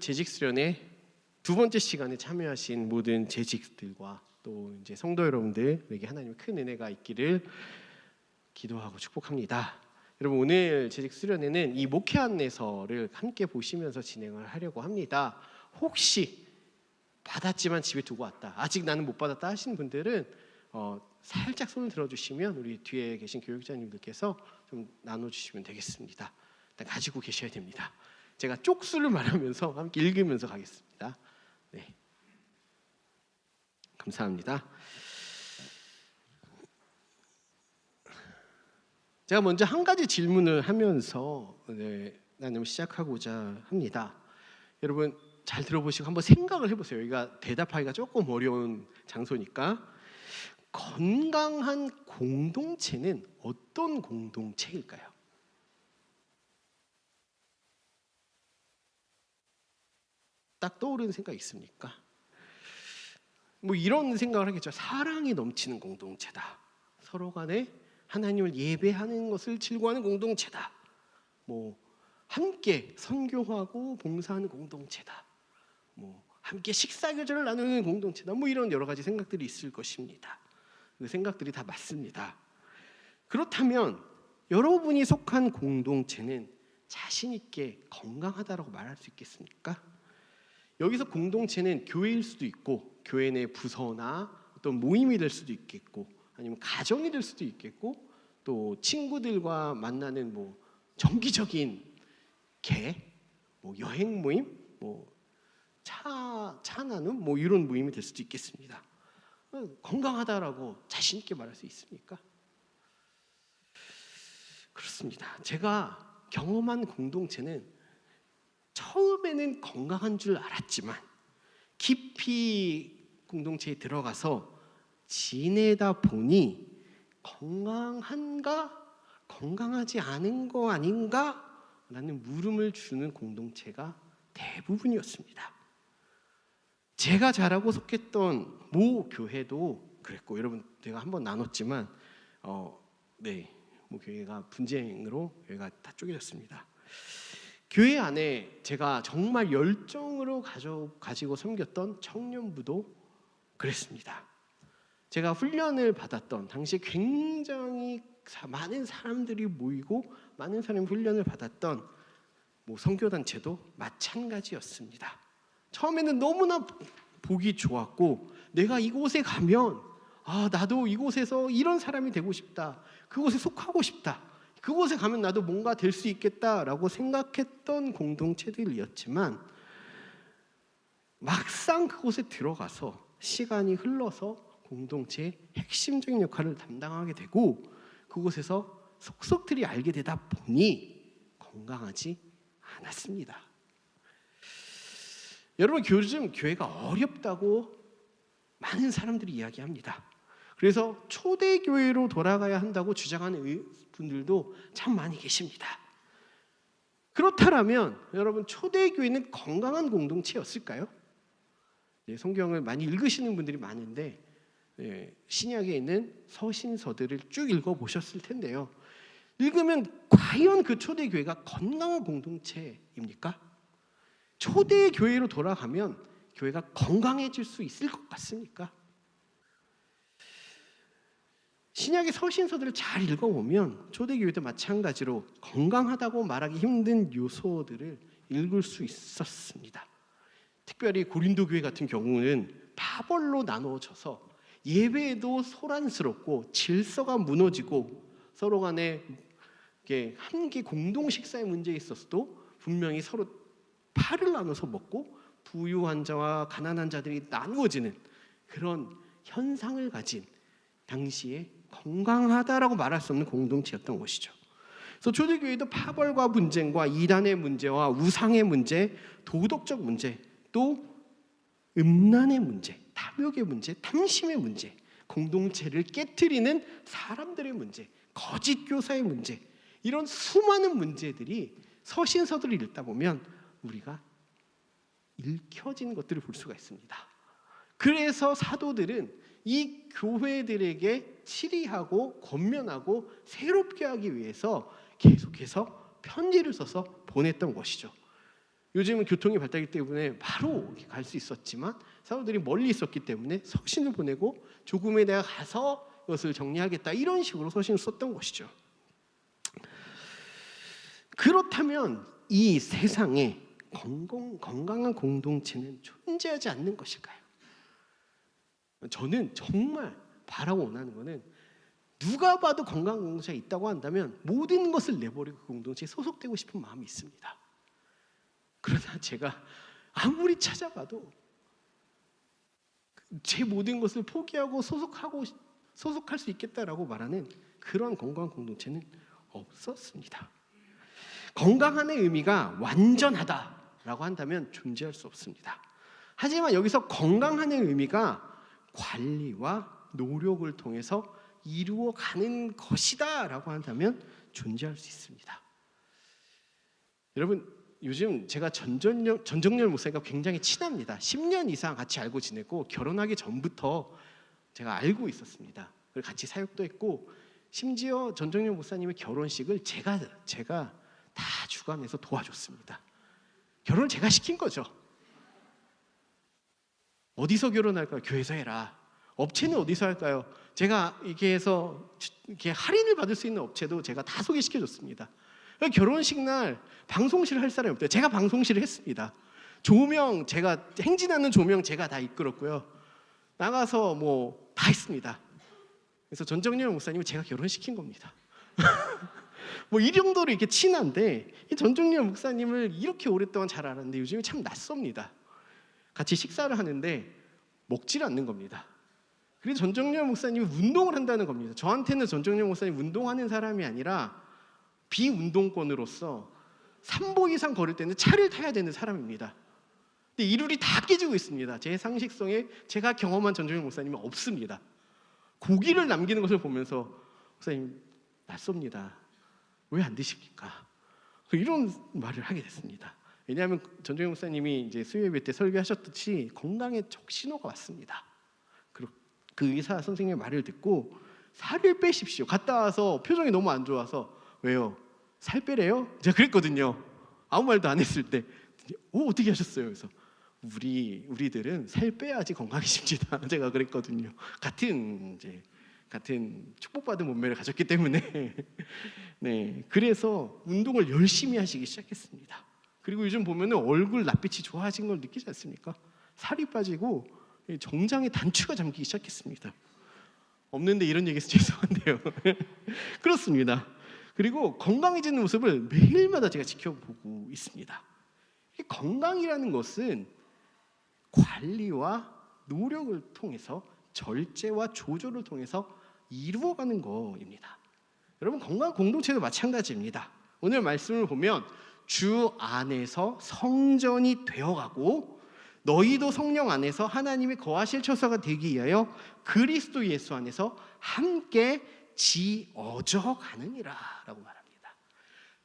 재직 수련회 두 번째 시간에 참여하신 모든 재직들과 또 이제 성도 여러분들에게 하나님의 큰 은혜가 있기를 기도하고 축복합니다. 여러분, 오늘 재직 수련회는 이 목회 안내서를 함께 보시면서 진행을 하려고 합니다. 혹시 받았지만 집에 두고 왔다, 아직 나는 못 받았다 하시는 분들은 살짝 손을 들어주시면 우리 뒤에 계신 교육자님들께서 좀 나눠주시면 되겠습니다. 일단 가지고 계셔야 됩니다. 제가 쪽수를 말하면서 함께 읽으면서 가겠습니다. 네, 감사합니다. 제가 먼저 한 가지 질문을 하면서 나눔을 시작하고자 합니다. 여러분 잘 들어보시고 한번 생각을 해보세요. 여기가 대답하기가 조금 어려운 장소니까. 건강한 공동체는 어떤 공동체일까요? 딱 떠오르는 생각 있습니까? 뭐 이런 생각을 하겠죠. 사랑이 넘치는 공동체다. 서로 간에 하나님을 예배하는 것을 즐거워하는 공동체다. 뭐 함께 선교하고 봉사하는 공동체다. 뭐 함께 식사 교제를 나누는 공동체다. 뭐 이런 여러 가지 생각들이 있을 것입니다. 그 생각들이 다 맞습니다. 그렇다면 여러분이 속한 공동체는 자신 있게 건강하다라고 말할 수 있겠습니까? 여기서 공동체는 교회일 수도 있고, 교회 내 부서나 어떤 모임이 될 수도 있겠고, 아니면 가정이 될 수도 있겠고, 또 친구들과 만나는 뭐 정기적인 뭐 여행 모임, 뭐 차 나눔, 뭐 이런 모임이 될 수도 있겠습니다. 건강하다라고 자신 있게 말할 수 있습니까? 그렇습니다. 제가 경험한 공동체는 처음에는 건강한 줄 알았지만 깊이 공동체에 들어가서 지내다 보니 건강한가? 건강하지 않은 거 아닌가? 라는 물음을 주는 공동체가 대부분이었습니다. 제가 자라고 속했던 모 교회도 그랬고, 여러분 제가 한번 나눴지만 뭐 교회가 분쟁으로 교회가 다 쪼개졌습니다. 교회 안에 제가 정말 열정으로 가지고 섬겼던 청년부도 그랬습니다. 제가 훈련을 받았던 당시 굉장히 많은 사람들이 모이고 많은 사람이 훈련을 받았던 뭐 선교단체도 마찬가지였습니다. 처음에는 너무나 보기 좋았고, 내가 이곳에 가면 나도 이곳에서 이런 사람이 되고 싶다, 그곳에 속하고 싶다, 그곳에 가면 나도 뭔가 될 수 있겠다라고 생각했던 공동체들이었지만, 막상 그곳에 들어가서 시간이 흘러서 공동체의 핵심적인 역할을 담당하게 되고, 그곳에서 속속들이 알게 되다 보니 건강하지 않았습니다. 여러분, 요즘 교회가 어렵다고 많은 사람들이 이야기합니다. 그래서 초대교회로 돌아가야 한다고 주장하는 분들도 참 많이 계십니다. 그렇다면 여러분, 초대교회는 건강한 공동체였을까요? 성경을 많이 읽으시는 분들이 많은데 신약에 있는 서신서들을 쭉 읽어보셨을 텐데요. 읽으면 과연 그 초대교회가 건강한 공동체입니까? 초대교회로 돌아가면 교회가 건강해질 수 있을 것 같습니까? 신약의 서신서들을 잘 읽어보면 초대교회도 마찬가지로 건강하다고 말하기 힘든 요소들을 읽을 수 있었습니다. 특별히 고린도 교회 같은 경우는 파벌로 나누어져서 예배에도 소란스럽고 질서가 무너지고 서로 간에 함께 공동 식사의 문제에 있어서도 분명히 서로 팔을 나눠서 먹고 부유한 자와 가난한 자들이 나누어지는 그런 현상을 가진 당시에 건강하다라고 말할 수 없는 공동체였던 것이죠. 그래서 초대교회도 파벌과 분쟁과 이단의 문제와 우상의 문제, 도덕적 문제, 또 음란의 문제, 탐욕의 문제, 탐심의 문제, 공동체를 깨트리는 사람들의 문제, 거짓 교사의 문제, 이런 수많은 문제들이 서신서들을 읽다 보면 우리가 읽혀진 것들을 볼 수가 있습니다. 그래서 사도들은 이 교회들에게 치리하고 권면하고 새롭게 하기 위해서 계속해서 편지를 써서 보냈던 것이죠. 요즘은 교통이 발달하기 때문에 바로 갈 수 있었지만 사람들이 멀리 있었기 때문에 서신을 보내고 조금에 내가 가서 이것을 정리하겠다 이런 식으로 서신을 썼던 것이죠. 그렇다면 이 세상에 건강한 공동체는 존재하지 않는 것일까요? 저는 정말 바라고 원하는 것은 누가 봐도 건강한 공동체가 있다고 한다면 모든 것을 내버리고 그 공동체에 소속되고 싶은 마음이 있습니다. 그러나 제가 아무리 찾아봐도 제 모든 것을 포기하고 소속할 수 있겠다라고 말하는 그런 건강한 공동체는 없었습니다. 건강함의 의미가 완전하다라고 한다면 존재할 수 없습니다. 하지만 여기서 건강함의 의미가 관리와 노력을 통해서 이루어가는 것이다라고 한다면 존재할 수 있습니다. 여러분, 요즘 제가 전정열 목사님과 굉장히 친합니다. 10년 이상 같이 알고 지내고 결혼하기 전부터 제가 알고 있었습니다. 그리고 같이 사역도 했고 심지어 전정열 목사님의 결혼식을 제가 다 주관해서 도와줬습니다. 결혼을 제가 시킨 거죠. 어디서 결혼할까요? 교회에서 해라. 업체는 어디서 할까요? 제가 이렇게 할인을 받을 수 있는 업체도 제가 다 소개시켜줬습니다. 결혼식 날 방송실 할 사람이 없대요. 제가 방송실을 했습니다. 조명 행진하는 조명 제가 다 이끌었고요. 나가서 다 했습니다. 그래서 전정열 목사님은 제가 결혼시킨 겁니다. 이 정도로 이렇게 친한데 이 전정열 목사님을 이렇게 오랫동안 잘 알았는데 요즘에 참 낯섭니다. 같이 식사를 하는데 먹질 않는 겁니다. 그래서 전정열 목사님이 운동을 한다는 겁니다. 저한테는 전정열 목사님 운동하는 사람이 아니라 비운동권으로서 3보 이상 걸을 때는 차를 타야 되는 사람입니다. 근데 이룰이 다 깨지고 있습니다. 제 상식성에 제가 경험한 전정열 목사님은 없습니다. 고기를 남기는 것을 보면서 목사님 낯섭니다. 왜 안 드십니까? 이런 말을 하게 됐습니다. 왜냐하면 전정열 목사님이 이제 수요예배 때 설교하셨듯이 건강에 적신호가 왔습니다. 그리고 그 의사 선생님의 말을 듣고 살을 빼십시오. 갔다 와서 표정이 너무 안 좋아서 왜요? 살 빼래요? 제가 그랬거든요. 아무 말도 안 했을 때 어떻게 하셨어요? 그래서 우리들은 살 빼야지 건강해집니다. 제가 그랬거든요. 같은 축복받은 몸매를 가졌기 때문에 네, 그래서 운동을 열심히 하시기 시작했습니다. 그리고 요즘 보면은 얼굴 낯빛이 좋아진 걸 느끼지 않습니까? 살이 빠지고 정장에 단추가 잠기기 시작했습니다. 없는데 이런 얘기해서 죄송한데요. 그렇습니다. 그리고 건강해지는 모습을 매일마다 제가 지켜보고 있습니다. 건강이라는 것은 관리와 노력을 통해서 절제와 조절을 통해서 이루어가는 거입니다. 여러분, 건강 공동체도 마찬가지입니다. 오늘 말씀을 보면 주 안에서 성전이 되어가고 너희도 성령 안에서 하나님이 거하실 처소가 되기 위하여 그리스도 예수 안에서 함께 지어져 가느니라 라고 말합니다.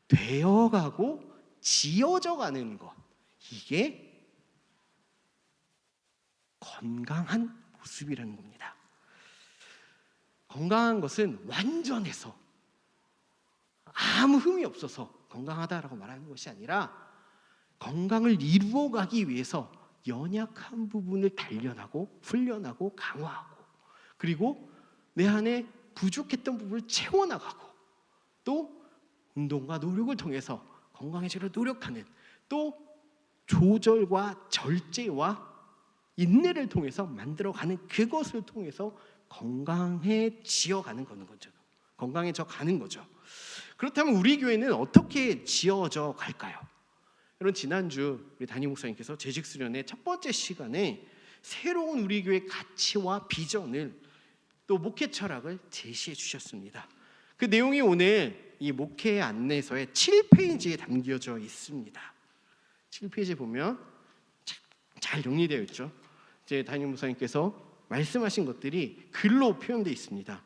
되어가고 지어져 가는 것, 이게 건강한 모습이라는 겁니다. 건강한 것은 완전해서 아무 흠이 없어서 건강하다라고 말하는 것이 아니라 건강을 이루어가기 위해서 연약한 부분을 단련하고 훈련하고 강화하고 그리고 내 안에 부족했던 부분을 채워나가고 또 운동과 노력을 통해서 건강해지려 노력하는 또 조절과 절제와 인내를 통해서 만들어가는 그것을 통해서 건강해지어가는 거죠. 건강해져 가는 거죠. 그렇다면 우리 교회는 어떻게 지어져 갈까요? 여러분, 지난주 우리 담임 목사님께서 재직 수련의 첫 번째 시간에 새로운 우리 교회의 가치와 비전을 또 목회 철학을 제시해 주셨습니다. 그 내용이 오늘 이 목회 안내서의 7페이지에 담겨져 있습니다. 7페이지 보면 잘 정리되어 있죠. 이제 담임 목사님께서 말씀하신 것들이 글로 표현되어 있습니다.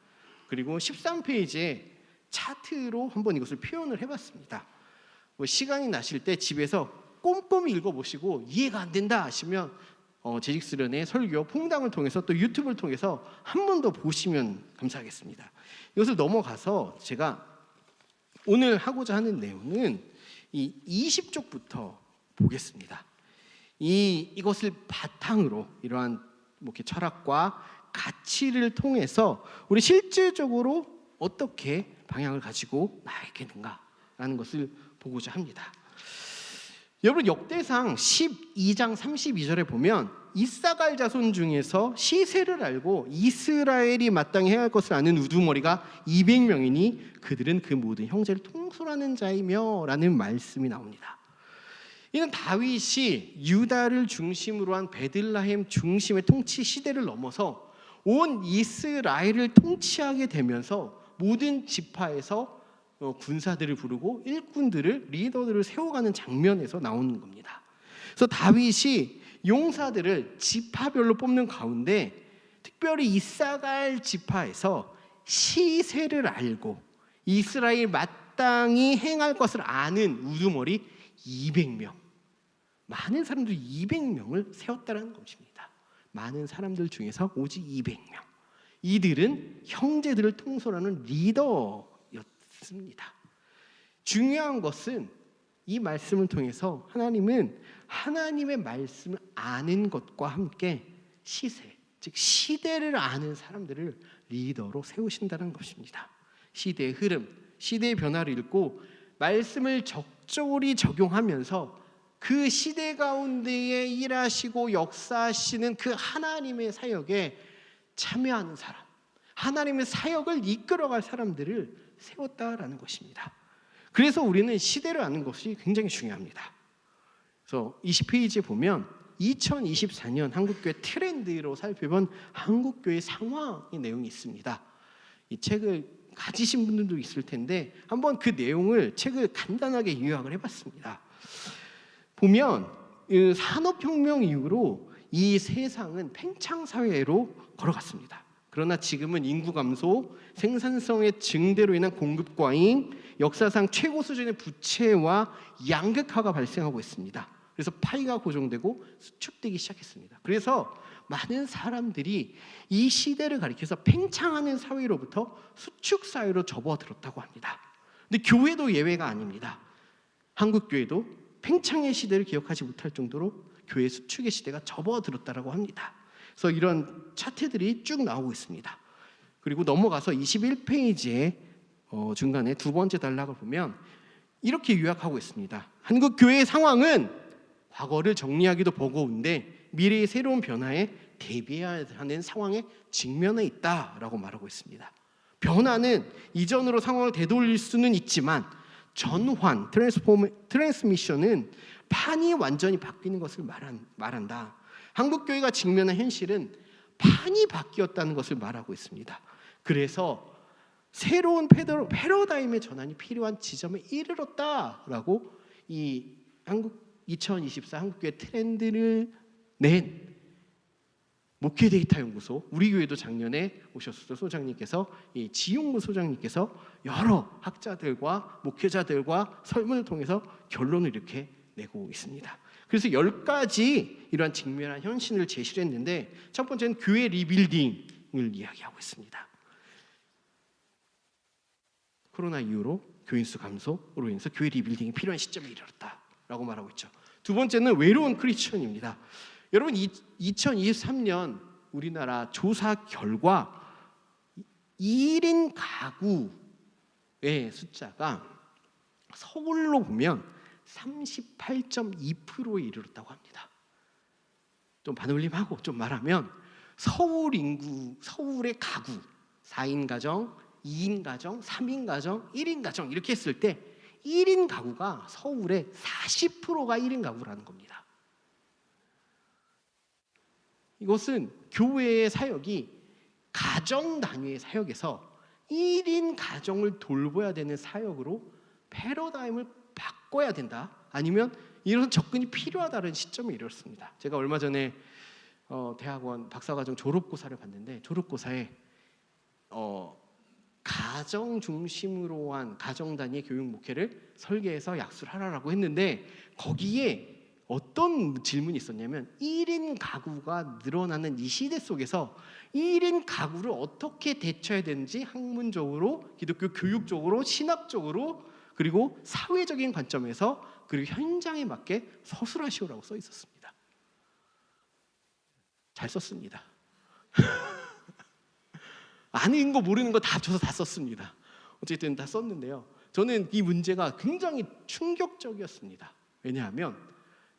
그리고 13페이지에 차트로 한번 이것을 표현을 해봤습니다. 시간이 나실 때 집에서 꼼꼼히 읽어보시고 이해가 안 된다 하시면 재직 수련의 설교 퐁당을 통해서 또 유튜브를 통해서 한 번 더 보시면 감사하겠습니다. 이것을 넘어가서 제가 오늘 하고자 하는 내용은 이 20쪽부터 보겠습니다. 이것을 바탕으로 이러한 목회 철학과 가치를 통해서 우리 실질적으로 어떻게 방향을 가지고 나아가겠는가라는 것을 보고자 합니다. 여러분, 역대상 12장 32절에 보면 이사갈 자손 중에서 시세를 알고 이스라엘이 마땅히 해야 할 것을 아는 우두머리가 200명이니 그들은 그 모든 형제를 통솔하는 자이며 라는 말씀이 나옵니다. 이는 다윗이 유다를 중심으로 한 베들레헴 중심의 통치 시대를 넘어서 온 이스라엘을 통치하게 되면서 모든 지파에서 군사들을 부르고 일꾼들을, 리더들을 세워가는 장면에서 나오는 겁니다. 그래서 다윗이 용사들을 지파별로 뽑는 가운데 특별히 이사갈 지파에서 시세를 알고 이스라엘 마땅히 행할 것을 아는 우두머리 200명, 많은 사람들 200명을 세웠다는 것입니다. 많은 사람들 중에서 오직 200명. 이들은 형제들을 통솔하는 리더였습니다. 중요한 것은 이 말씀을 통해서 하나님은 하나님의 말씀을 아는 것과 함께 시세, 즉 시대를 아는 사람들을 리더로 세우신다는 것입니다. 시대의 흐름, 시대의 변화를 읽고 말씀을 적절히 적용하면서 그 시대 가운데에 일하시고 역사하시는 그 하나님의 사역에 참여하는 사람, 하나님의 사역을 이끌어갈 사람들을 세웠다라는 것입니다. 그래서 우리는 시대를 아는 것이 굉장히 중요합니다. 그래서 20페이지에 보면 2024년 한국교회 트렌드로 살펴본 한국교회 상황의 내용이 있습니다. 이 책을 가지신 분들도 있을 텐데 한번 그 내용을 책을 간단하게 요약을 해봤습니다. 보면 산업혁명 이후로 이 세상은 팽창사회로 걸어갔습니다. 그러나 지금은 인구 감소, 생산성의 증대로 인한 공급 과잉, 역사상 최고 수준의 부채와 양극화가 발생하고 있습니다. 그래서 파이가 고정되고 수축되기 시작했습니다. 그래서 많은 사람들이 이 시대를 가리켜서 팽창하는 사회로부터 수축 사회로 접어들었다고 합니다. 근데 교회도 예외가 아닙니다. 한국 교회도 팽창의 시대를 기억하지 못할 정도로 교회 수축의 시대가 접어들었다고 합니다. 그래서 이런 차트들이 쭉 나오고 있습니다. 그리고 넘어가서 21페이지에 중간에 두 번째 단락을 보면 이렇게 요약하고 있습니다. 한국 교회의 상황은 과거를 정리하기도 버거운데 미래의 새로운 변화에 대비해야 하는 상황에 직면해 있다라고 말하고 있습니다. 변화는 이전으로 상황을 되돌릴 수는 있지만 전환, 트랜스미션은 판이 완전히 바뀌는 것을 말한다. 한국교회가 직면한 현실은 판이 바뀌었다는 것을 말하고 있습니다. 그래서 새로운 패러다임의 전환이 필요한 지점에 이르렀다라고 이 2024 한국교회 트렌드를 낸 목회 데이터 연구소, 우리 교회도 작년에 오셨을 소장님께서, 이 지용무 소장님께서 여러 학자들과 목회자들과 설문을 통해서 결론을 이렇게 내고 있습니다. 그래서 10가지 이러한 직면한 현실을 제시를 했는데 첫 번째는 교회 리빌딩을 이야기하고 있습니다. 코로나 이후로 교인 수 감소로 인해서 교회 리빌딩이 필요한 시점에 이르렀다라고 말하고 있죠. 두 번째는 외로운 크리스천입니다. 여러분, 2023년 우리나라 조사 결과 1인 가구의 숫자가 서울로 보면 38.2%에 이르렀다고 합니다. 좀 반올림하고 좀 말하면 서울의 가구, 4인 가정, 2인 가정, 3인 가정, 1인 가정 이렇게 했을 때 1인 가구가 서울의 40%가 1인 가구라는 겁니다. 이것은 교회의 사역이 가정 단위의 사역에서 1인 가정을 돌봐야 되는 사역으로 패러다임을 바꿔야 된다. 아니면 이런 접근이 필요하다는 시점에 이르렀습니다. 제가 얼마 전에 대학원 박사과정 졸업고사를 봤는데 졸업고사에 가정 중심으로 한 가정 단위의 교육 목회를 설계해서 약수를 하라고 했는데 거기에 어떤 질문이 있었냐면 1인 가구가 늘어나는 이 시대 속에서 1인 가구를 어떻게 대처해야 되는지 학문적으로, 기독교 교육적으로, 신학적으로 그리고 사회적인 관점에서 그리고 현장에 맞게 서술하시오라고 써 있었습니다. 잘 썼습니다. 아는 거 모르는 거 다 합쳐서 다 썼습니다. 어쨌든 다 썼는데요. 저는 이 문제가 굉장히 충격적이었습니다. 왜냐하면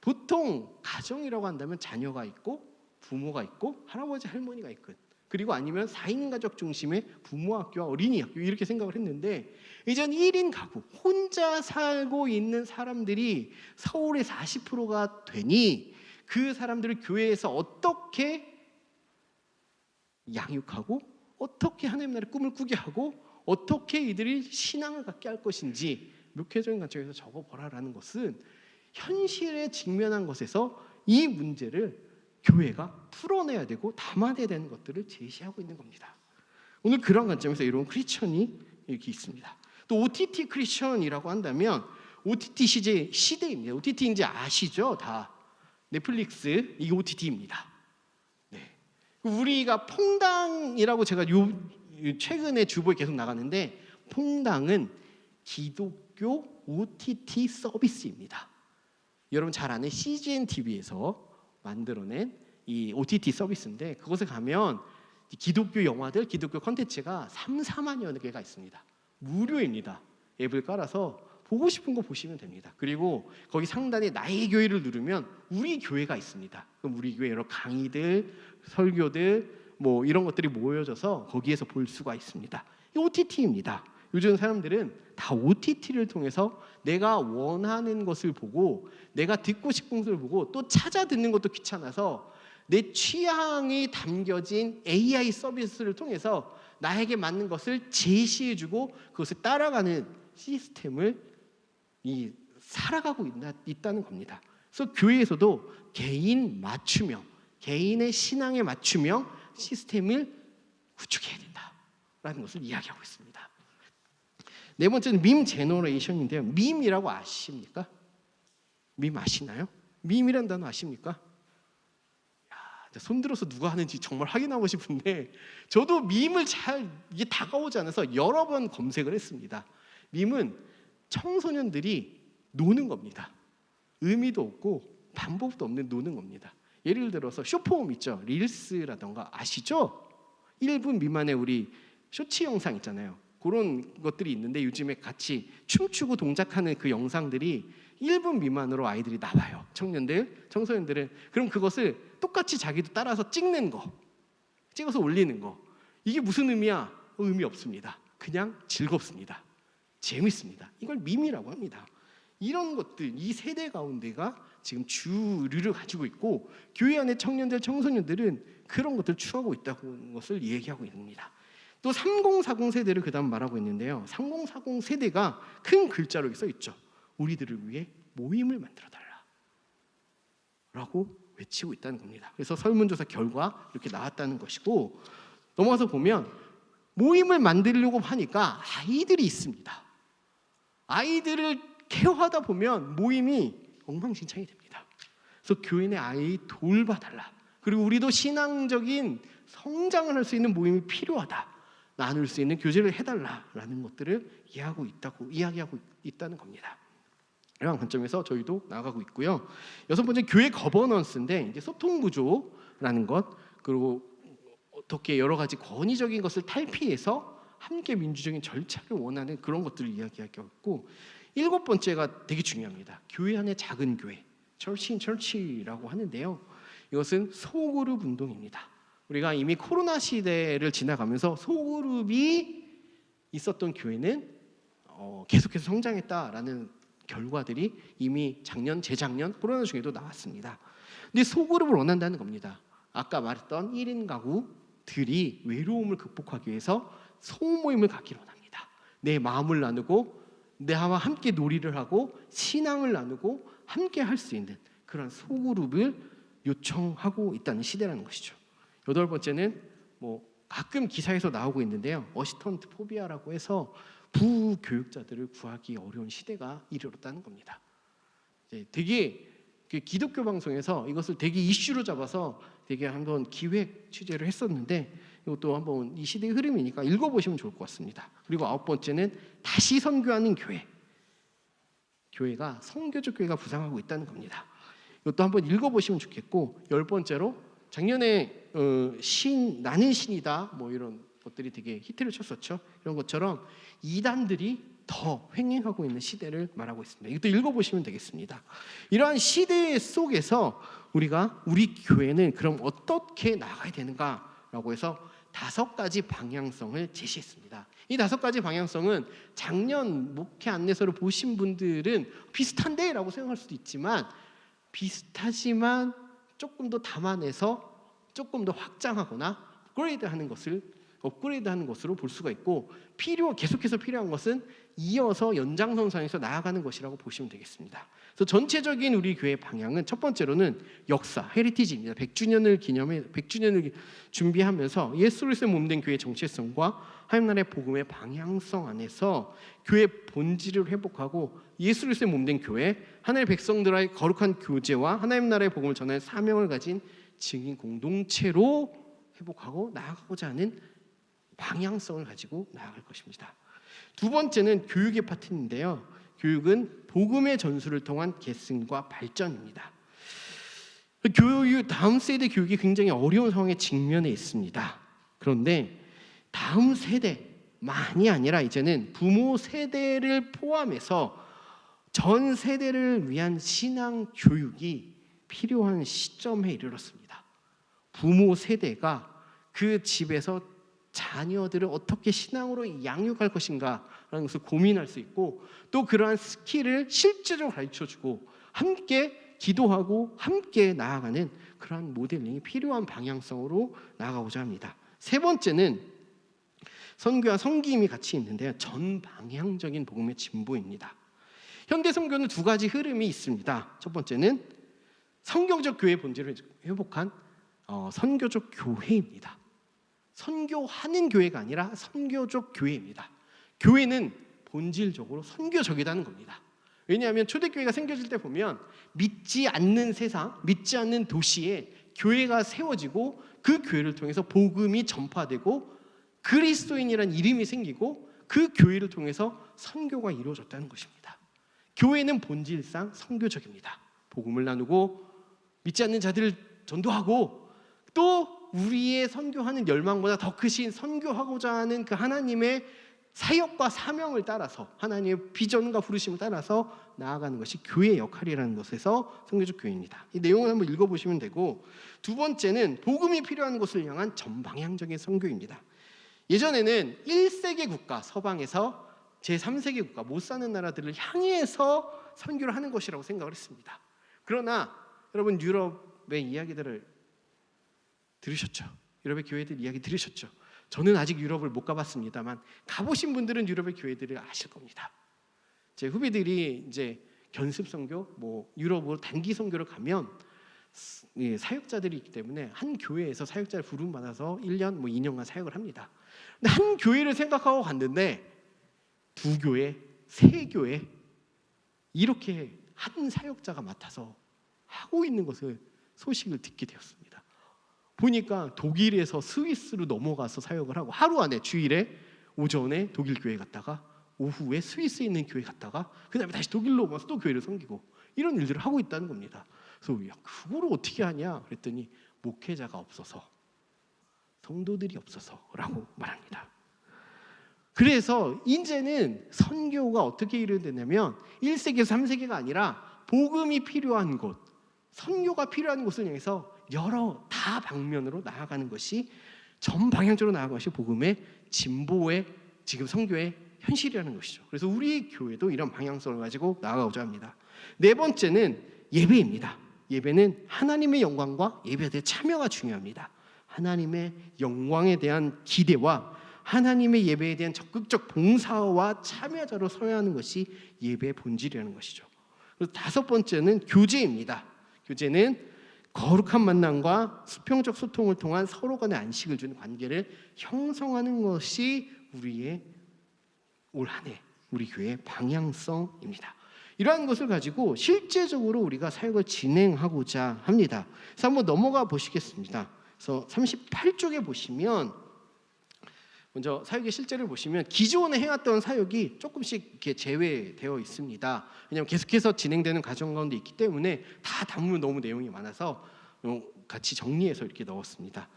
보통 가정이라고 한다면 자녀가 있고 부모가 있고 할아버지 할머니가 있고 그리고 아니면 4인 가족 중심의 부모 학교와 어린이 학교 이렇게 생각을 했는데 이제는 1인 가구 혼자 살고 있는 사람들이 서울의 40%가 되니 그 사람들을 교회에서 어떻게 양육하고 어떻게 하나님 나라의 꿈을 꾸게 하고 어떻게 이들이 신앙을 갖게 할 것인지 목회적인 관점에서 적어보라라는 것은 현실에 직면한 것에서 이 문제를 교회가 풀어내야 되고 담아내야 되는 것들을 제시하고 있는 겁니다. 오늘 그런 관점에서 이런 크리스천이 이렇게 있습니다. 또 OTT 크리스천이라고 한다면 OTT 시대입니다. OTT인지 아시죠? 다 넷플릭스 이게 OTT입니다. 네. 우리가 퐁당이라고 제가 최근에 주보에 계속 나가는데 퐁당은 기독교 OTT 서비스입니다. 여러분 잘 아는 CGN TV에서 만들어낸 이 OTT 서비스인데 그곳에 가면 기독교 영화들, 기독교 콘텐츠가 3-4만여 개가 있습니다. 무료입니다. 앱을 깔아서 보고 싶은 거 보시면 됩니다. 그리고 거기 상단에 나의 교회를 누르면 우리 교회가 있습니다. 그럼 우리 교회 여러 강의들, 설교들 뭐 이런 것들이 모여져서 거기에서 볼 수가 있습니다. 이 OTT입니다. 요즘 사람들은 다 OTT를 통해서 내가 원하는 것을 보고 내가 듣고 싶은 것을 보고 또 찾아 듣는 것도 귀찮아서 내 취향이 담겨진 AI 서비스를 통해서 나에게 맞는 것을 제시해주고 그것을 따라가는 시스템을 살아가고 있다는 겁니다. 그래서 교회에서도 개인 맞춤형, 개인의 신앙에 맞춤형 시스템을 구축해야 된다라는 것을 이야기하고 있습니다. 네 번째는 밈 제너레이션인데요. 밈이라고 아십니까? 밈 아시나요? 밈이란 단어 아십니까? 손들어서 누가 하는지 정말 확인하고 싶은데 저도 밈을 이게 다가오지 않아서 여러 번 검색을 했습니다. 밈은 청소년들이 노는 겁니다. 의미도 없고 방법도 없는 노는 겁니다. 예를 들어서 쇼폼 있죠? 릴스라던가 아시죠? 1분 미만의 우리 쇼츠 영상 있잖아요. 그런 것들이 있는데 요즘에 같이 춤추고 동작하는 그 영상들이 1분 미만으로 아이들이 나와요. 청소년들은 그럼 그것을 똑같이 자기도 따라서 찍는 거, 찍어서 올리는 거. 이게 무슨 의미야? 의미 없습니다. 그냥 즐겁습니다. 재밌습니다. 이걸 밈이라고 합니다. 이런 것들, 이 세대 가운데가 지금 주류를 가지고 있고 교회 안의 청년들, 청소년들은 그런 것들을 추구하고 있다는 것을 얘기하고 있습니다. 또 3040 세대를 그다음 말하고 있는데요. 3040 세대가 큰 글자로 여기 써 있죠. 우리들을 위해 모임을 만들어달라 라고 외치고 있다는 겁니다. 그래서 설문조사 결과 이렇게 나왔다는 것이고 넘어가서 보면 모임을 만들려고 하니까 아이들이 있습니다. 아이들을 케어하다 보면 모임이 엉망진창이 됩니다. 그래서 교회 내 아이 돌봐달라. 그리고 우리도 신앙적인 성장을 할 수 있는 모임이 필요하다. 나눌 수 있는 교제를 해달라라는 것들을 이야기하고 있다는 겁니다. 이런 관점에서 저희도 나아가고 있고요. 6번째 교회 거버넌스인데 이제 소통 구조라는 것 그리고 어떻게 여러 가지 권위적인 것을 탈피해서 함께 민주적인 절차를 원하는 그런 것들을 이야기하고 있고 7번째가 되게 중요합니다. 교회 안의 작은 교회, Church in Church라고 하는데요. 이것은 소그룹 운동입니다. 우리가 이미 코로나 시대를 지나가면서 소그룹이 있었던 교회는 계속해서 성장했다라는 결과들이 이미 재작년 코로나 중에도 나왔습니다. 근데 소그룹을 원한다는 겁니다. 아까 말했던 1인 가구들이 외로움을 극복하기 위해서 소모임을 갖기를 원합니다. 내 마음을 나누고 나와 함께 놀이를 하고 신앙을 나누고 함께 할 수 있는 그런 소그룹을 요청하고 있다는 시대라는 것이죠. 8번째는 가끔 기사에서 나오고 있는데요. 어시스턴트 포비아라고 해서 부교육자들을 구하기 어려운 시대가 이르렀다는 겁니다. 되게 기독교 방송에서 이것을 되게 이슈로 잡아서 되게 한번 기획 취재를 했었는데 이것도 한번 이 시대의 흐름이니까 읽어보시면 좋을 것 같습니다. 그리고 9번째는 다시 선교하는 교회. 교회가 성교적 교회가 부상하고 있다는 겁니다. 이것도 한번 읽어보시면 좋겠고, 10번째로 작년에 나는 신이다 뭐 이런 것들이 되게 히트를 쳤었죠. 이런 것처럼 이단들이 더 횡행하고 있는 시대를 말하고 있습니다. 이것도 읽어보시면 되겠습니다. 이러한 시대 속에서 우리 교회는 그럼 어떻게 나가야 되는가라고 해서 5가지 방향성을 제시했습니다. 이 5가지 방향성은 작년 목회 안내서를 보신 분들은 비슷한데? 라고 생각할 수도 있지만, 비슷하지만 조금 더 담아내서 조금 더 확장하거나 업그레이드하는 것으로 볼 수가 있고, 계속해서 필요한 것은 이어서 연장선상에서 나아가는 것이라고 보시면 되겠습니다. 그래서 전체적인 우리 교회 방향은 첫 번째로는 역사, 헤리티지입니다. 100주년을 준비하면서 예수 그리스도의 몸된 교회의 정체성과 하나님 나라의 복음의 방향성 안에서 교회의 본질을 회복하고 예수 그리스도의 몸된 교회, 하나님의 백성들의 거룩한 교제와 하나님 나라의 복음을 전하는 사명을 가진 증인 공동체로 회복하고 나아가고자 하는 방향성을 가지고 나아갈 것입니다. 두 번째는 교육의 파트인데요. 교육은 복음의 전수를 통한 계승과 발전입니다. 다음 세대 교육이 굉장히 어려운 상황에 직면해 있습니다. 그런데 다음 세대만이 아니라 이제는 부모 세대를 포함해서 전 세대를 위한 신앙 교육이 필요한 시점에 이르렀습니다. 부모 세대가 그 집에서 자녀들을 어떻게 신앙으로 양육할 것인가라는 것을 고민할 수 있고, 또 그러한 스킬을 실제적으로 가르쳐주고 함께 기도하고 함께 나아가는 그러한 모델링이 필요한 방향성으로 나아가고자 합니다. 세 번째는 선교와 섬김이 같이 있는데요. 전방향적인 복음의 진보입니다. 현대 선교는 2가지 흐름이 있습니다. 첫 번째는 성경적 교회의 본질을 회복한 선교적 교회입니다. 선교하는 교회가 아니라 선교적 교회입니다. 교회는 본질적으로 선교적이라는 겁니다. 왜냐하면 초대교회가 생겨질 때 보면 믿지 않는 세상, 믿지 않는 도시에 교회가 세워지고 그 교회를 통해서 복음이 전파되고 그리스도인이라는 이름이 생기고 그 교회를 통해서 선교가 이루어졌다는 것입니다. 교회는 본질상 선교적입니다. 복음을 나누고 믿지 않는 자들을 전도하고, 또 우리의 선교하는 열망보다 더 크신 선교하고자 하는 그 하나님의 사역과 사명을 따라서, 하나님의 비전과 부르심을 따라서 나아가는 것이 교회의 역할이라는 것에서 선교적 교회입니다. 이 내용을 한번 읽어보시면 되고, 두 번째는 복음이 필요한 곳을 향한 전방향적인 선교입니다. 예전에는 1세계 국가, 서방에서 제3세계 국가, 못 사는 나라들을 향해서 선교를 하는 것이라고 생각을 했습니다. 그러나 여러분, 유럽의 이야기들을 들으셨죠? 유럽의 교회들 이야기 들으셨죠? 저는 아직 유럽을 못 가봤습니다만 가보신 분들은 유럽의 교회들을 아실 겁니다. 제 후배들이 이제 견습 선교, 유럽으로 단기 선교를 가면 사역자들이 있기 때문에 한 교회에서 사역자를 부름받아서 1년, 2년간 사역을 합니다. 근데 한 교회를 생각하고 갔는데 2교회, 3교회 이렇게 한 사역자가 맡아서 하고 있는 것을 소식을 듣게 되었습니다. 보니까 독일에서 스위스로 넘어가서 사역을 하고, 하루 안에 주일에 오전에 독일 교회 갔다가 오후에 스위스에 있는 교회 갔다가 그 다음에 다시 독일로 와서 또 교회를 섬기고, 이런 일들을 하고 있다는 겁니다. 그래서 그거를 어떻게 하냐 그랬더니 목회자가 없어서, 성도들이 없어서라고 말합니다. 그래서 이제는 선교가 어떻게 이루어지냐면 1세기에서 3세기가 아니라 복음이 필요한 곳, 선교가 필요한 곳을 향해서 여러 다방면으로 나아가는 것이, 전방향적으로 나아가는 것이 복음의 진보의, 지금 선교의 현실이라는 것이죠. 그래서 우리 교회도 이런 방향성을 가지고 나아가고자 합니다. 네 번째는 예배입니다. 예배는 하나님의 영광과 예배에 대한 참여가 중요합니다. 하나님의 영광에 대한 기대와 하나님의 예배에 대한 적극적 봉사와 참여자로 서야 하는 것이 예배의 본질이라는 것이죠. 그리고 5번째는 교제입니다. 교제는 거룩한 만남과 수평적 소통을 통한 서로 간의 안식을 주는 관계를 형성하는 것이 우리의 올 한 해 우리 교회의 방향성입니다. 이러한 것을 가지고 실제적으로 우리가 사역을 진행하고자 합니다. 그래서 한번 넘어가 보시겠습니다. 그래서 38쪽에 보시면 먼저 사역의 실제를 보시면 기존에 해왔던 사역이 조금씩 이렇게 제외되어 있습니다. 왜냐하면 계속해서 진행되는 과정 가운데 있기 때문에 다 담으면 너무 내용이 많아서 같이 정리해서 이렇게 넣었습니다.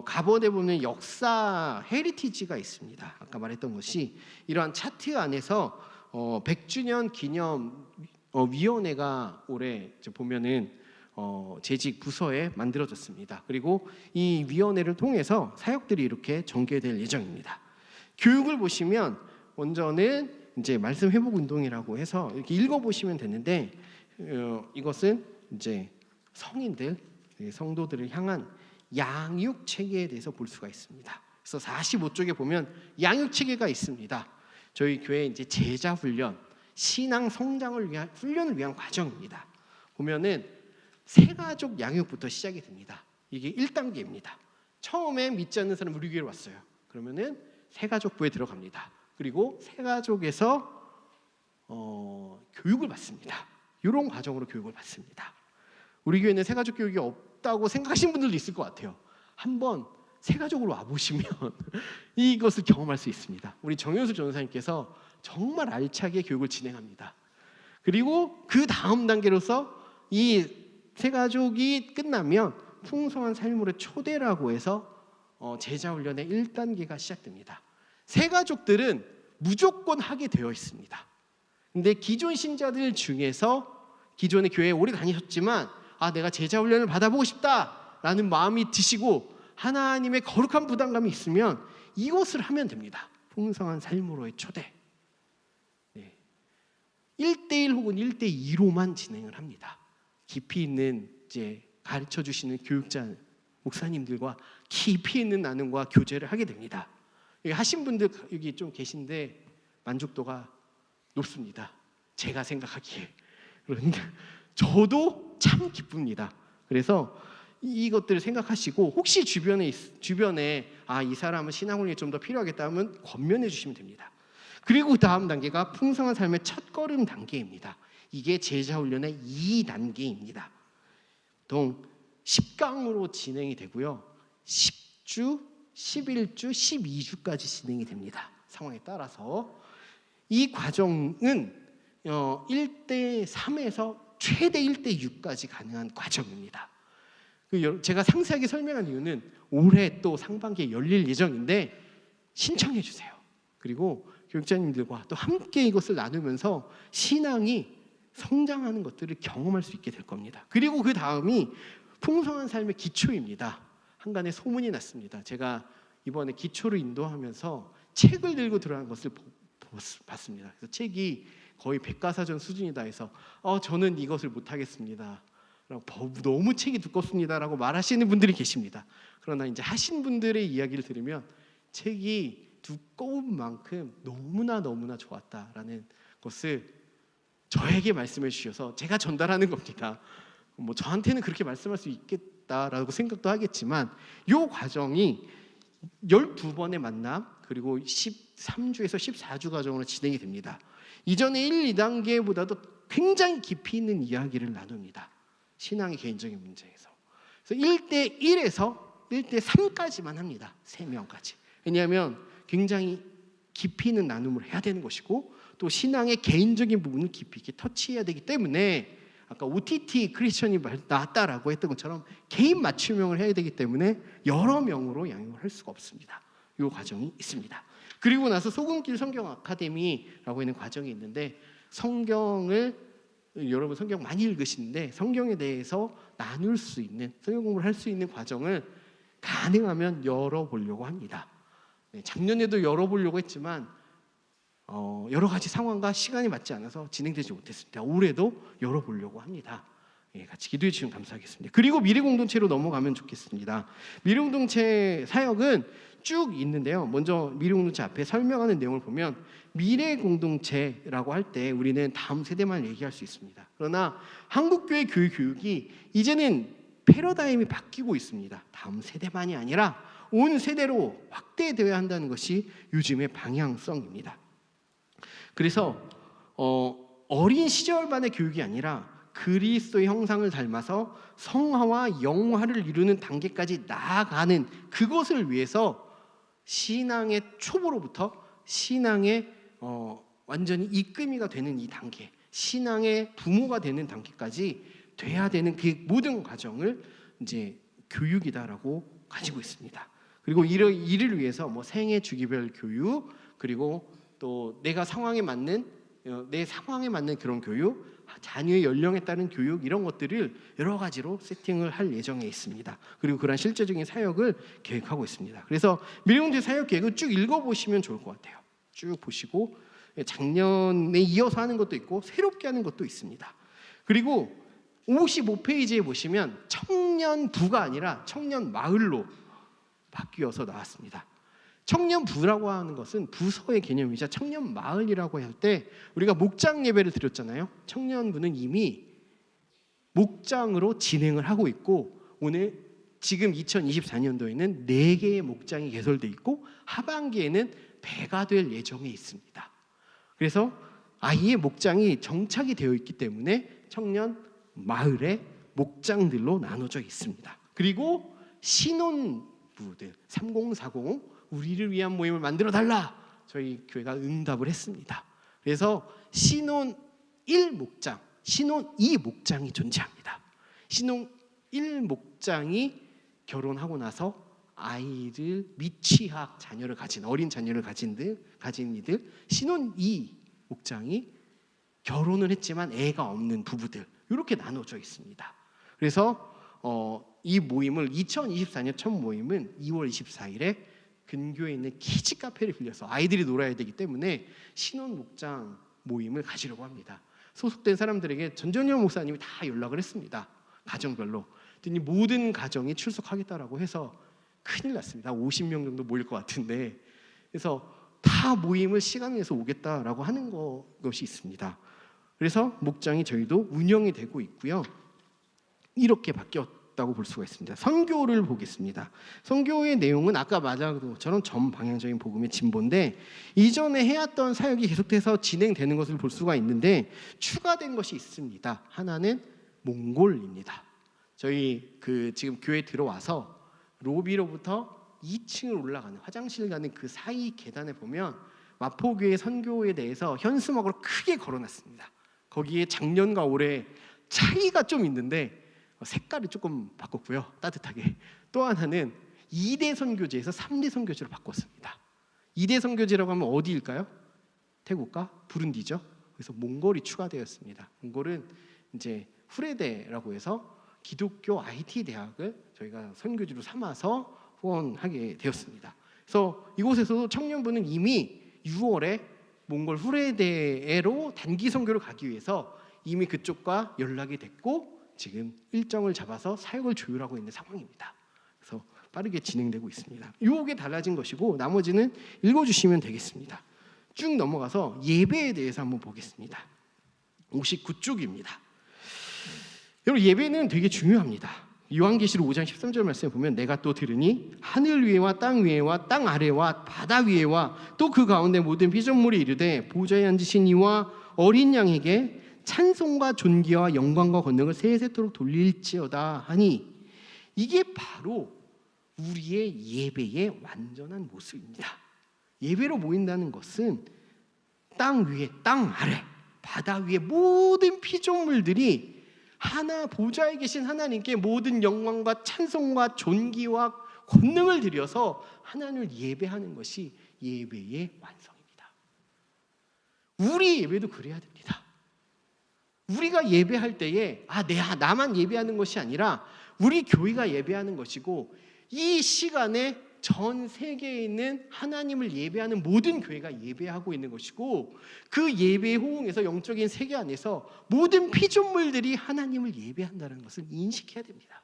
갑옷에 보면 역사 헤리티지가 있습니다. 아까 말했던 것이 이러한 차트 안에서 100주년 기념 위원회가 올해 보면은 재직 부서에 만들어졌습니다. 그리고 이 위원회를 통해서 사역들이 이렇게 전개될 예정입니다. 교육을 보시면 먼저는 이제 말씀 회복 운동이라고 해서 이렇게 읽어보시면 되는데 이것은 이제 성인들, 성도들을 향한 양육 체계에 대해서 볼 수가 있습니다. 그래서 45쪽에 보면 양육 체계가 있습니다. 저희 교회 이제 제자 훈련, 신앙 성장을 위한 훈련을 위한 과정입니다. 보면은 새가족 양육부터 시작이 됩니다. 이게 1단계입니다. 처음에 믿지 않는 사람 우리 교회로 왔어요. 그러면은 새가족부에 들어갑니다. 그리고 새가족에서 교육을 받습니다. 이런 과정으로 교육을 받습니다. 우리 교회는 새가족 교육이 없다고 생각하시는 분들도 있을 것 같아요. 한번 새가족으로 와보시면 이것을 경험할 수 있습니다. 우리 정현수 전도사님께서 정말 알차게 교육을 진행합니다. 그리고 그 다음 단계로서 이 새가족이 끝나면 풍성한 삶으로 초대라고 해서 제자훈련의 1단계가 시작됩니다. 새가족들은 무조건 하게 되어 있습니다. 근데 기존 신자들 중에서 기존의 교회에 오래 다니셨지만 내가 제자훈련을 받아보고 싶다라는 마음이 드시고 하나님의 거룩한 부담감이 있으면 이것을 하면 됩니다. 풍성한 삶으로의 초대. 1대1 혹은 1대2로만 진행을 합니다. 깊이 있는 이제 가르쳐 주시는 교육자 목사님들과 깊이 있는 나눔과 교제를 하게 됩니다. 하신 분들 여기 좀 계신데 만족도가 높습니다. 제가 생각하기에. 그런데 저도 참 기쁩니다. 그래서 이것들을 생각하시고 혹시 주변에 이 사람은 신앙훈련이 좀 더 필요하겠다 하면 권면해 주시면 됩니다. 그리고 다음 단계가 풍성한 삶의 첫걸음 단계입니다. 이게 제자훈련의 2단계입니다. 보통 10강으로 진행이 되고요. 10주, 11주, 12주까지 진행이 됩니다. 상황에 따라서. 이 과정은 1대3에서 최대 1대6까지 가능한 과정입니다. 제가 상세하게 설명한 이유는 올해 또 상반기에 열릴 예정인데 신청해 주세요. 그리고 교육자님들과 또 함께 이것을 나누면서 신앙이 성장하는 것들을 경험할 수 있게 될 겁니다. 그리고 그 다음이 풍성한 삶의 기초입니다. 한간에 소문이 났습니다. 제가 이번에 기초를 인도하면서 책을 들고 들어간 것을 봤습니다. 그래서 책이 거의 백과사전 수준이다 해서 저는 이것을 못하겠습니다. 너무 책이 두껍습니다라고 말하시는 분들이 계십니다. 그러나 이제 하신 분들의 이야기를 들으면 책이 두꺼운 만큼 너무나 좋았다라는 것을 저에게 말씀해 주셔서 제가 전달하는 겁니다. 저한테는 그렇게 말씀할 수 있겠다라고 생각도 하겠지만 이 과정이 12번의 만남 그리고 13주에서 14주 과정으로 진행이 됩니다. 이전에 1, 2단계보다도 굉장히 깊이 있는 이야기를 나눕니다. 신앙의 개인적인 문제에서. 그래서 1대1에서 1대3까지만 합니다. 3명까지. 왜냐하면 굉장히 깊이 있는 나눔을 해야 되는 것이고 또 신앙의 개인적인 부분을 깊이 있게 터치해야 되기 때문에 아까 OTT 크리스천이 나왔다라고 했던 것처럼 개인 맞춤형을 해야 되기 때문에 여러 명으로 양육을 할 수가 없습니다. 이 과정이 있습니다. 그리고 나서 소금길 성경 아카데미라고 하는 과정이 있는데 여러분 성경 많이 읽으시는데 성경에 대해서 나눌 수 있는 성경 공부를 할 수 있는 과정을 가능하면 열어보려고 합니다. 작년에도 열어보려고 했지만 여러 가지 상황과 시간이 맞지 않아서 진행되지 못했습니다. 올해도 열어보려고 합니다. 같이 기도해 주시면 감사하겠습니다. 그리고 미래공동체로 넘어가면 좋겠습니다. 미래공동체 사역은 쭉 있는데요. 먼저 미래공동체 앞에 설명하는 내용을 보면 미래공동체라고 할 때 우리는 다음 세대만 얘기할 수 있습니다. 그러나 한국교회 교육이 이제는 패러다임이 바뀌고 있습니다. 다음 세대만이 아니라 온 세대로 확대되어야 한다는 것이 요즘의 방향성입니다. 그래서 어린 시절만의 교육이 아니라 그리스도의 형상을 닮아서 성화와 영화를 이루는 단계까지 나아가는 그것을 위해서 신앙의 초보로부터 신앙의 완전히 이끌미가 되는 이 단계, 신앙의 부모가 되는 단계까지 돼야 되는 그 모든 과정을 이제 교육이다라고 가지고 있습니다. 그리고 이를 위해서 뭐 생애 주기별 교육, 그리고 또 내 상황에 맞는 그런 교육, 자녀의 연령에 따른 교육, 이런 것들을 여러 가지로 세팅을 할 예정에 있습니다. 그리고 그런 실제적인 사역을 계획하고 있습니다. 그래서 미래공동체 사역 계획을 쭉 읽어보시면 좋을 것 같아요. 쭉 보시고 작년에 이어서 하는 것도 있고 새롭게 하는 것도 있습니다. 그리고 55페이지에 보시면 청년부가 아니라 청년마을로 바뀌어서 나왔습니다. 청년부라고 하는 것은 부서의 개념이자 청년마을이라고 할 때 우리가 목장 예배를 드렸잖아요. 청년부는 이미 목장으로 진행을 하고 있고, 오늘 지금 2024년도에는 4개의 목장이 개설되어 있고 하반기에는 배가 될 예정에 있습니다. 그래서 아예 목장이 정착이 되어 있기 때문에 청년 마을의 목장들로 나눠져 있습니다. 그리고 신혼부들 3040 우리를 위한 모임을 만들어 달라, 저희 교회가 응답을 했습니다. 그래서 신혼 1목장, 신혼 2목장이 존재합니다. 신혼 1목장이 결혼하고 나서 아이를 미취학 자녀를 가진, 어린 자녀를 가진 이들, 신혼 2목장이 결혼을 했지만 애가 없는 부부들, 이렇게 나눠져 있습니다. 그래서 이 모임을 2024년 첫 모임은 2월 24일에 근교에 있는 키즈 카페를 빌려서 아이들이 놀아야 되기 때문에 신혼 목장 모임을 가지려고 합니다. 소속된 사람들에게 전전현 목사님이 다 연락을 했습니다. 가정별로. 그랬더니 모든 가정이 출석하겠다라고 해서 큰일 났습니다. 50명 정도 모일 것 같은데, 그래서 다 모임을 시간 내서 오겠다라고 하는 것이 있습니다. 그래서 목장이 저희도 운영이 되고 있고요. 이렇게 바뀌었다고 볼 수가 있습니다. 선교를 보겠습니다. 선교의 내용은 아까 말한 것처럼 전방향적인 복음의 진보인데, 이전에 해왔던 사역이 계속해서 진행되는 것을 볼 수가 있는데 추가된 것이 있습니다. 하나는 몽골입니다. 저희 지금 교회 들어와서 로비로부터 2층을 올라가는 화장실 가는 그 사이 계단에 보면 마포교회 선교에 대해서 현수막으로 크게 걸어놨습니다. 거기에 작년과 올해 차이가 좀 있는데 색깔을 조금 바꿨고요. 따뜻하게. 또 하나는 2대 선교제에서 3대 선교제로 바꿨습니다. 2대 선교제라고 하면 어디일까요? 태국과 부룬디죠. 그래서 몽골이 추가되었습니다. 몽골은 이제 후레대라고 해서 기독교 IT 대학을 저희가 선교지로 삼아서 후원하게 되었습니다. 그래서 이곳에서도 청년부는 이미 6월에 몽골 후레대로 단기 선교를 가기 위해서 이미 그쪽과 연락이 됐고 지금 일정을 잡아서 사역을 조율하고 있는 상황입니다. 그래서 빠르게 진행되고 있습니다. 이게 달라진 것이고 나머지는 읽어주시면 되겠습니다. 쭉 넘어가서 예배에 대해서 한번 보겠습니다. 59쪽입니다. 여러분, 예배는 되게 중요합니다. 요한계시록 5장 13절 말씀에 보면 내가 또 들으니 하늘 위에와 땅 위에와 땅 아래와 바다 위에와 또 그 가운데 모든 피조물이 이르되 보좌에 앉으신 이와 어린 양에게 찬송과 존귀와 영광과 권능을 세세토록 돌릴지어다 하니, 이게 바로 우리의 예배의 완전한 모습입니다. 예배로 모인다는 것은 땅 위에 땅 아래 바다 위에 모든 피조물들이 하나 보좌에 계신 하나님께 모든 영광과 찬송과 존귀와 권능을 드려서 하나님을 예배하는 것이 예배의 완성입니다. 우리 예배도 그래야 됩니다. 우리가 예배할 때에 나만 예배하는 것이 아니라 우리 교회가 예배하는 것이고, 이 시간에 전 세계에 있는 하나님을 예배하는 모든 교회가 예배하고 있는 것이고, 그 예배에 호응해서 영적인 세계 안에서 모든 피조물들이 하나님을 예배한다는 것을 인식해야 됩니다.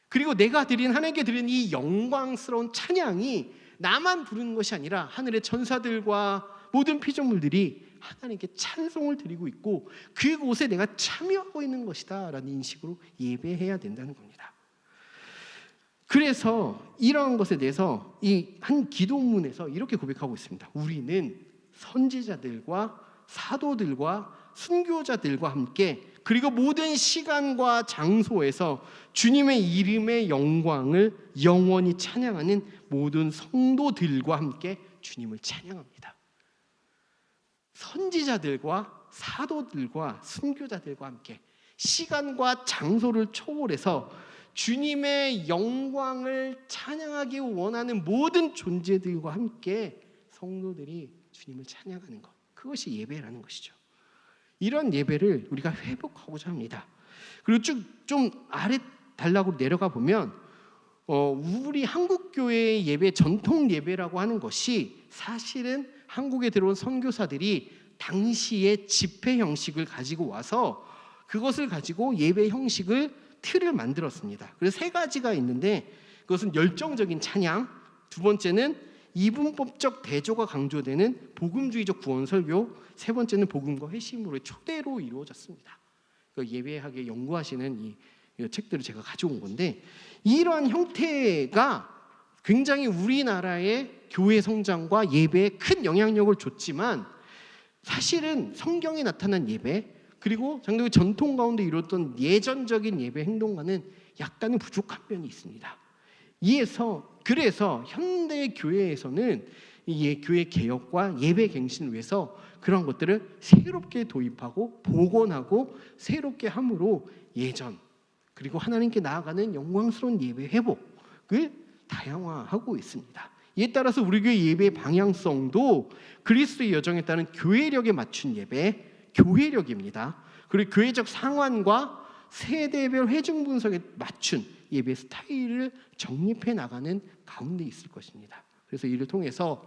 그리고 내가 하나님께 드린 이 영광스러운 찬양이 나만 부르는 것이 아니라 하늘의 천사들과 모든 피조물들이 하나님께 찬송을 드리고 있고 그곳에 내가 참여하고 있는 것이다 라는 인식으로 예배해야 된다는 겁니다. 그래서 이러한 것에 대해서 이 한 기도문에서 이렇게 고백하고 있습니다. 우리는 선지자들과 사도들과 순교자들과 함께 그리고 모든 시간과 장소에서 주님의 이름의 영광을 영원히 찬양하는 모든 성도들과 함께 주님을 찬양합니다. 선지자들과 사도들과 순교자들과 함께 시간과 장소를 초월해서 주님의 영광을 찬양하기 원하는 모든 존재들과 함께 성도들이 주님을 찬양하는 것, 그것이 예배라는 것이죠. 이런 예배를 우리가 회복하고자 합니다. 그리고 쭉 좀 아래 단락으로 내려가 보면 우리 한국 교회의 예배, 전통 예배라고 하는 것이 사실은 한국에 들어온 선교사들이 당시의 집회 형식을 가지고 와서 그것을 가지고 예배 형식을 틀을 만들었습니다. 그래서 세 가지가 있는데 그것은 열정적인 찬양, 두 번째는 이분법적 대조가 강조되는 복음주의적 구원 설교, 세 번째는 복음과 회심으로의 초대로 이루어졌습니다. 예배하게 연구하시는 이 책들을 제가 가져온 건데 이러한 형태가 굉장히 우리나라의 교회 성장과 예배에 큰 영향력을 줬지만 사실은 성경에 나타난 예배 그리고 장로교 전통 가운데 이루었던 예전적인 예배 행동과는 약간의 부족한 면이 있습니다. 그래서 현대 교회에서는 이 교회 개혁과 예배 갱신을 위해서 그런 것들을 새롭게 도입하고 복원하고 새롭게 함으로 예전 그리고 하나님께 나아가는 영광스러운 예배 회복을 다양화하고 있습니다. 이에 따라서 우리 교회 예배 방향성도 그리스도의 여정에 따른 교회력에 맞춘 예배, 교회력입니다. 그리고 교회적 상황과 세대별 회중 분석에 맞춘 예배 스타일을 정립해 나가는 가운데 있을 것입니다. 그래서 이를 통해서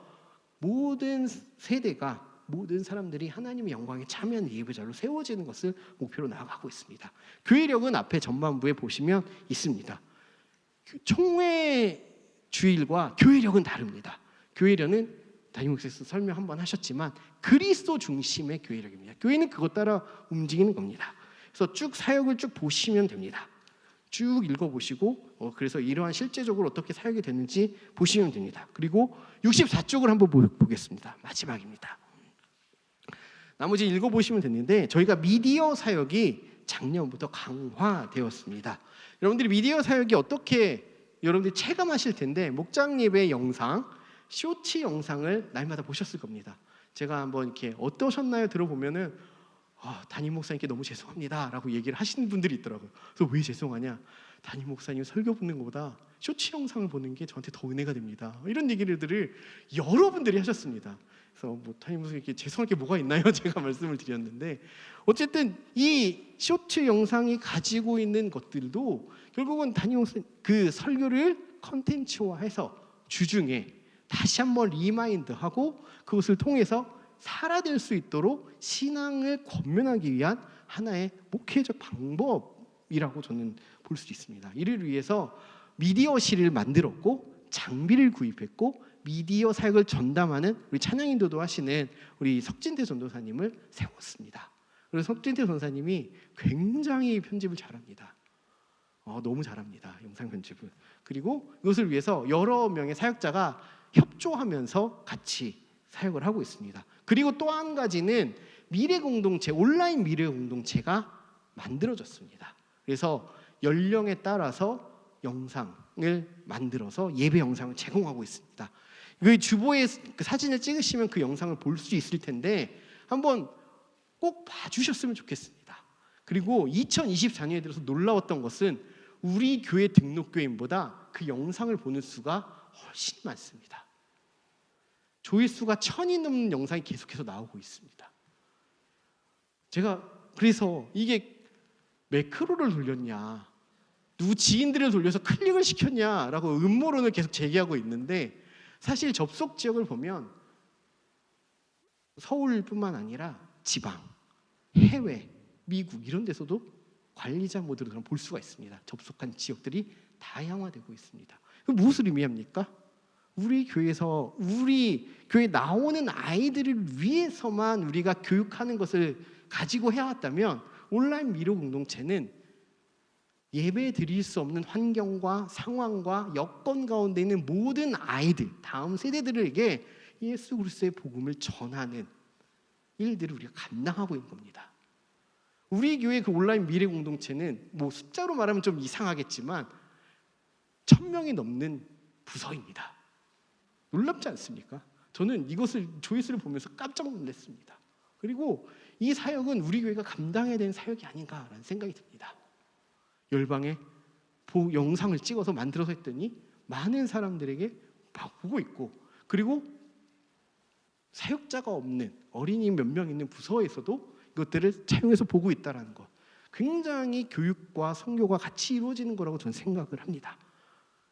모든 세대가 모든 사람들이 하나님의 영광에 참여하는 예배자로 세워지는 것을 목표로 나아가고 있습니다. 교회력은 앞에 전반부에 보시면 있습니다. 총회 주일과 교회력은 다릅니다. 교회력은 담임 목사께서 설명 한번 하셨지만 그리스도 중심의 교회력입니다. 교회는 그것 따라 움직이는 겁니다. 그래서 쭉 사역을 쭉 보시면 됩니다. 쭉 읽어보시고 그래서 이러한 실제적으로 어떻게 사역이 되는지 보시면 됩니다. 그리고 64쪽을 한번 보겠습니다. 마지막입니다. 나머지 읽어보시면 되는데 저희가 미디어 사역이 작년부터 강화되었습니다. 여러분들이 미디어 사역이 어떻게 여러분들이 체감하실 텐데 목장 예배 영상, 쇼츠 영상을 날마다 보셨을 겁니다. 제가 한번 이렇게 어떠셨나요? 들어보면은 담임 목사님께 너무 죄송합니다 라고 얘기를 하시는 분들이 있더라고요. 그래서 왜 죄송하냐? 담임 목사님 설교 보는 것보다 쇼츠 영상을 보는 게 저한테 더 은혜가 됩니다. 이런 얘기들을 여러분들이 하셨습니다. 그래서 담임 목사님께 죄송할 게 뭐가 있나요? 제가 말씀을 드렸는데 어쨌든 이 쇼츠 영상이 가지고 있는 것들도 결국은 담임 목사님 그 설교를 컨텐츠화해서 주중에 다시 한번 리마인드하고 그것을 통해서 살아낼 수 있도록 신앙을 권면하기 위한 하나의 목회적 방법이라고 저는 볼 수 있습니다. 이를 위해서 미디어실을 만들었고 장비를 구입했고 미디어 사역을 전담하는 우리 찬양 인도도 하시는 우리 석진태 전도사님을 세웠습니다. 그래서 석진태 전도사님이 굉장히 편집을 잘합니다. 너무 잘합니다. 영상 편집을. 그리고 이것을 위해서 여러 명의 사역자가 협조하면서 같이 사역을 하고 있습니다. 그리고 또 한 가지는 미래 공동체, 온라인 미래 공동체가 만들어졌습니다. 그래서 연령에 따라서 영상을 만들어서 예배 영상을 제공하고 있습니다. 그 주보에 그 사진을 찍으시면 그 영상을 볼 수 있을 텐데 한번 꼭 봐주셨으면 좋겠습니다. 그리고 2024년에 들어서 놀라웠던 것은 우리 교회 등록교인보다 그 영상을 보는 수가 훨씬 많습니다. 조회수가 1000이 넘는 영상이 계속해서 나오고 있습니다. 제가 그래서 이게 매크로를 돌렸냐, 누구 지인들을 돌려서 클릭을 시켰냐라고 음모론을 계속 제기하고 있는데 사실 접속 지역을 보면 서울뿐만 아니라 지방, 해외, 미국 이런 데서도 관리자 모드로 볼 수가 있습니다. 접속한 지역들이 다양화되고 있습니다. 무엇을 의미합니까? 우리 교회에서 우리 교회 나오는 아이들을 위해서만 우리가 교육하는 것을 가지고 해왔다면 온라인 미로 공동체는 예배 드릴 수 없는 환경과 상황과 여건 가운데 있는 모든 아이들, 다음 세대들에게 예수 그리스도의 복음을 전하는 일들을 우리가 감당하고 있는 겁니다. 우리 교회 그 온라인 미래 공동체는 뭐 숫자로 말하면 좀 이상하겠지만 1,000명이 넘는 부서입니다. 놀랍지 않습니까? 저는 이것을 조회수를 보면서 깜짝 놀랐습니다. 그리고 이 사역은 우리 교회가 감당해야 되는 사역이 아닌가라는 생각이 듭니다. 열방에 영상을 찍어서 만들어서 했더니 많은 사람들에게 보고 있고, 그리고 사역자가 없는 어린이 몇 명 있는 부서에서도 이것들을 차용해서 보고 있다는 것, 굉장히 교육과 선교가 같이 이루어지는 거라고 저는 생각을 합니다.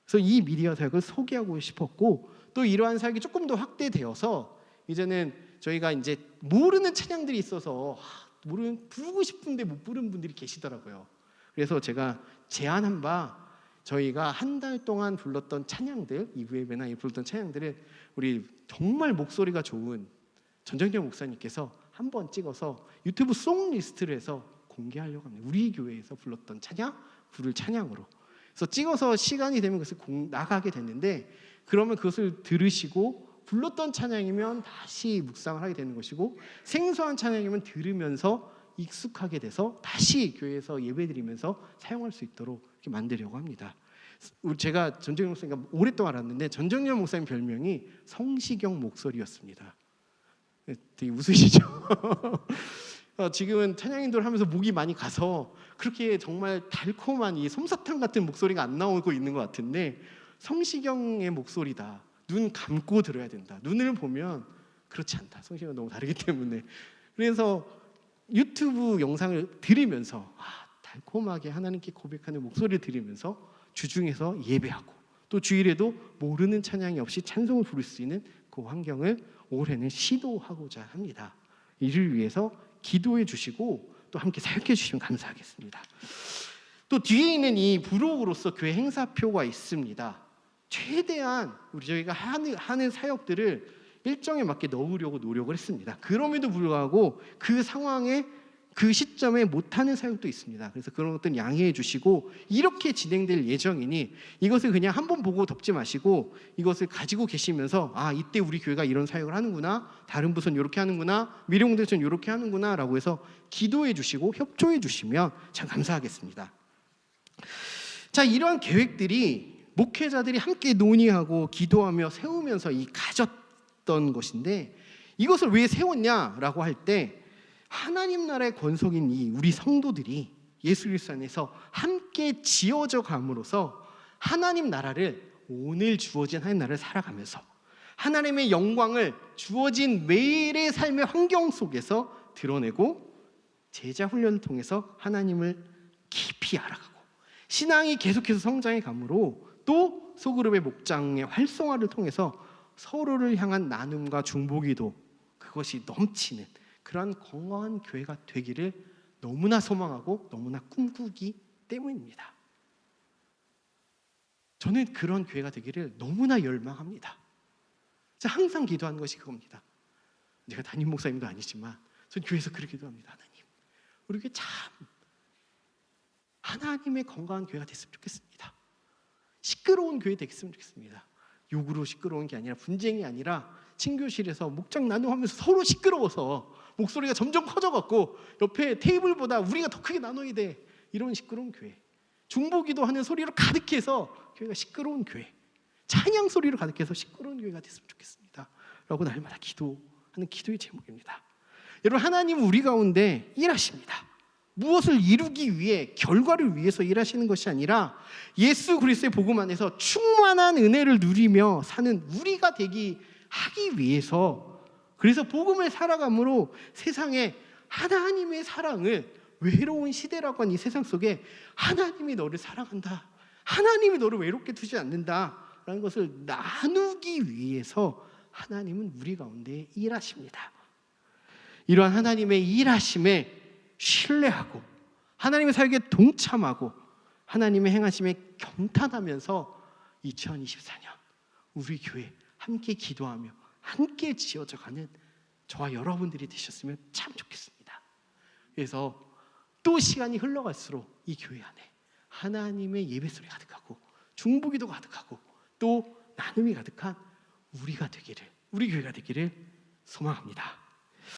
그래서 이 미디어 사역을 소개하고 싶었고, 또 이러한 사역이 조금 더 확대되어서 이제는 저희가 이제 모르는 찬양들이 있어서 부르고 싶은데 못 부르는 분들이 계시더라고요. 그래서 제가 제안한 바, 저희가 한 달 동안 불렀던 찬양들, 2부 예배나 불렀던 찬양들을 우리 정말 목소리가 좋은 전정경 목사님께서 한번 찍어서 유튜브 송 리스트를 해서 공개하려고 합니다. 우리 교회에서 불렀던 찬양, 부를 찬양으로. 그래서 찍어서 시간이 되면 그것을 나가게 됐는데, 그러면 그것을 들으시고 불렀던 찬양이면 다시 묵상을 하게 되는 것이고, 생소한 찬양이면 들으면서 익숙하게 돼서 다시 교회에서 예배드리면서 사용할 수 있도록 이렇게 만들려고 합니다. 제가 전정영 목사님과 오랫동안 알았는데 전정영 목사님 별명이 성시경 목소리였습니다. 되게 웃으시죠? 지금은 찬양인도를 하면서 목이 많이 가서 그렇게 정말 달콤한 이 솜사탕 같은 목소리가 안 나오고 있는 것 같은데, 성시경의 목소리다. 눈 감고 들어야 된다. 눈을 보면 그렇지 않다. 성시경은 너무 다르기 때문에. 그래서 유튜브 영상을 들으면서 달콤하게 하나님께 고백하는 목소리를 들으면서 주중에서 예배하고, 또 주일에도 모르는 찬양이 없이 찬송을 부를 수 있는 그 환경을 올해는 시도하고자 합니다. 이를 위해서 기도해 주시고 또 함께 사역해 주시면 감사하겠습니다. 또 뒤에 있는 이 부록으로서 교회 행사표가 있습니다. 최대한 저희가 하는 사역들을 일정에 맞게 넣으려고 노력을 했습니다. 그럼에도 불구하고 그 상황에, 그 시점에 못하는 사역도 있습니다. 그래서 그런 것들은 양해해 주시고, 이렇게 진행될 예정이니 이것을 그냥 한번 보고 덮지 마시고 이것을 가지고 계시면서 이때 우리 교회가 이런 사역을 하는구나, 다른 부서는 이렇게 하는구나, 미래공동체는 이렇게 하는구나 라고 해서 기도해 주시고 협조해 주시면 참 감사하겠습니다. 자, 이러한 계획들이 목회자들이 함께 논의하고 기도하며 세우면서 가졌던 것인데, 이것을 왜 세웠냐라고 할 때, 하나님 나라의 권속인 우리 성도들이 예수 그리스도 안에서 함께 지어져 감으로써 하나님 나라를, 오늘 주어진 하나님 나라를 살아가면서 하나님의 영광을 주어진 매일의 삶의 환경 속에서 드러내고, 제자 훈련을 통해서 하나님을 깊이 알아가고 신앙이 계속해서 성장해 감으로, 또 소그룹의 목장의 활성화를 통해서 서로를 향한 나눔과 중보기도, 그것이 넘치는 그러한 건강한 교회가 되기를 너무나 소망하고 너무나 꿈꾸기 때문입니다. 저는 그런 교회가 되기를 너무나 열망합니다. 항상 기도하는 것이 그겁니다. 제가 담임 목사님도 아니지만 전 교회에서 그렇게 기도합니다. 하나님, 우리 교회 참 하나님의 건강한 교회가 됐으면 좋겠습니다. 시끄러운 교회 됐으면 좋겠습니다. 욕으로 시끄러운 게 아니라, 분쟁이 아니라 친교실에서 목장 나눔하면서 서로 시끄러워서 목소리가 점점 커져갖고 옆에 테이블보다 우리가 더 크게 나눠야 돼, 이런 시끄러운 교회. 중보기도 하는 소리로 가득해서 교회가 시끄러운 교회, 찬양 소리로 가득해서 시끄러운 교회가 됐으면 좋겠습니다 라고 날마다 기도하는 기도의 제목입니다. 여러분, 하나님은 우리 가운데 일하십니다. 무엇을 이루기 위해, 결과를 위해서 일하시는 것이 아니라 예수 그리스도의 복음 안에서 충만한 은혜를 누리며 사는 우리가 하기 위해서, 그래서 복음을 살아감으로 세상에 하나님의 사랑을, 외로운 시대라고 하는 이 세상 속에 하나님이 너를 사랑한다, 하나님이 너를 외롭게 두지 않는다라는 것을 나누기 위해서 하나님은 우리 가운데 일하십니다. 이러한 하나님의 일하심에 신뢰하고 하나님의 사역에 동참하고 하나님의 행하심에 경탄하면서 2024년 우리 교회 함께 기도하며 함께 지어져가는 저와 여러분들이 되셨으면 참 좋겠습니다. 그래서 또 시간이 흘러갈수록 이 교회 안에 하나님의 예배소리 가득하고 중보기도 가득하고 또 나눔이 가득한 우리 교회가 되기를 소망합니다.